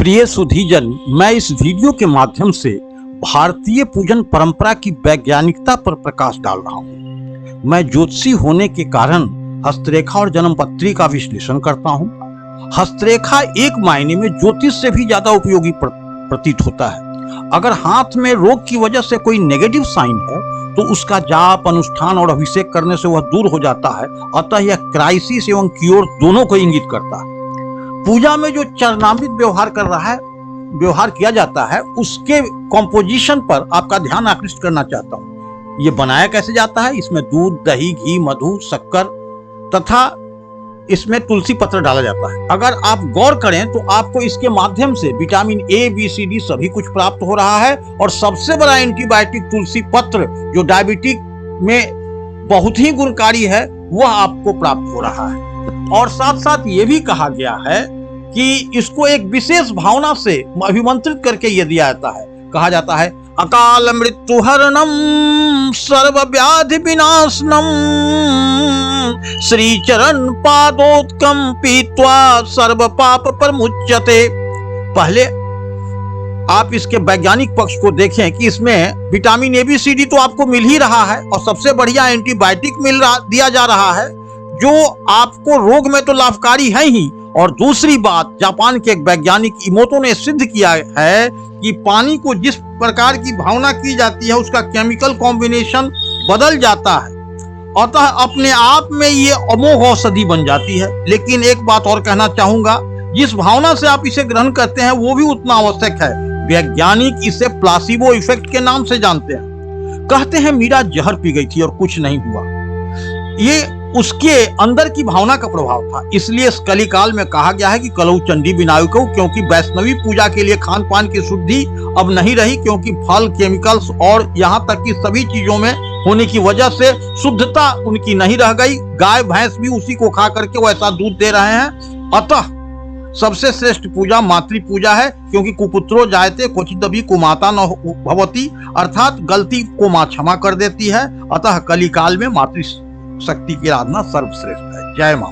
प्रिय सुधीजन, मैं इस वीडियो के माध्यम से भारतीय पूजन परंपरा की वैज्ञानिकता पर प्रकाश डाल रहा हूँ। मैं ज्योतिषी होने के कारण हस्तरेखा और जन्मपत्री का विश्लेषण करता हूँ। हस्तरेखा एक मायने में ज्योतिष से भी ज्यादा उपयोगी प्रतीत होता है। अगर हाथ में रोग की वजह से कोई नेगेटिव साइन है तो उसका जाप, अनुष्ठान और अभिषेक करने से वह दूर हो जाता है। अतः यह क्राइसिस एवं क्योर दोनों को इंगित करता है। पूजा में जो चरणामृत व्यवहार किया जाता है उसके कॉम्पोजिशन पर आपका ध्यान आकृष्ट करना चाहता हूँ। ये बनाया कैसे जाता है? इसमें दूध, दही, घी, मधु, शक्कर तथा इसमें तुलसी पत्र डाला जाता है। अगर आप गौर करें तो आपको इसके माध्यम से vitamin A, B, C, D सभी कुछ प्राप्त हो रहा है और सबसे बड़ा एंटीबायोटिक तुलसी पत्र जो डायबिटिक में बहुत ही गुणकारी है वह आपको प्राप्त हो रहा है। और साथ साथ ये भी कहा गया है कि इसको एक विशेष भावना से अभिमंत्रित करके ये दिया जाता है। कहा जाता है अकाल मृत्यु हरणम सर्व व्याधि विनाशनम श्री चरण पादोत्कम पीत्वा सर्व पाप परमुच्यते। पहले आप इसके वैज्ञानिक पक्ष को देखें कि इसमें vitamin A, B, C, D तो आपको मिल ही रहा है और सबसे बढ़िया एंटीबायोटिक दिया जा रहा है जो आपको रोग में तो लाभकारी है ही। और दूसरी बात, जापान के एक वैज्ञानिक इमोतो ने सिद्ध किया है कि पानी को जिस प्रकार की भावना की जाती है उसका केमिकल कॉम्बिनेशन बदल जाता है, अतः अपने आप में ये अमोघ औषधि बन जाती है। लेकिन एक बात और कहना चाहूंगा, जिस भावना से आप इसे ग्रहण करते हैं वो भी उतना आवश्यक है। वैज्ञानिक इसे प्लासिबो इफेक्ट के नाम से जानते हैं। कहते हैं मीरा जहर पी गई थी और कुछ नहीं हुआ, ये उसके अंदर की भावना का प्रभाव था। इसलिए इस कलिकाल में कहा गया है कि कलौ चंडी बिनायको, क्योंकि वैष्णवी पूजा के लिए खान पान की शुद्धि अब नहीं रही, क्योंकि फल, केमिकल्स और यहाँ तक कि सभी चीजों में होने की वजह से शुद्धता उनकी नहीं रह गई। गाय भैंस भी उसी को खा करके वैसा दूध दे रहे हैं। अतः सबसे श्रेष्ठ पूजा मातृ पूजा है, क्योंकि कुपुत्रो जायते क्वचिदपि कुमाता न भवति, अर्थात गलती को माँ क्षमा कर देती है। अतः कलिकाल में मातृ शक्ति की आराधना सर्वश्रेष्ठ है। जय मां।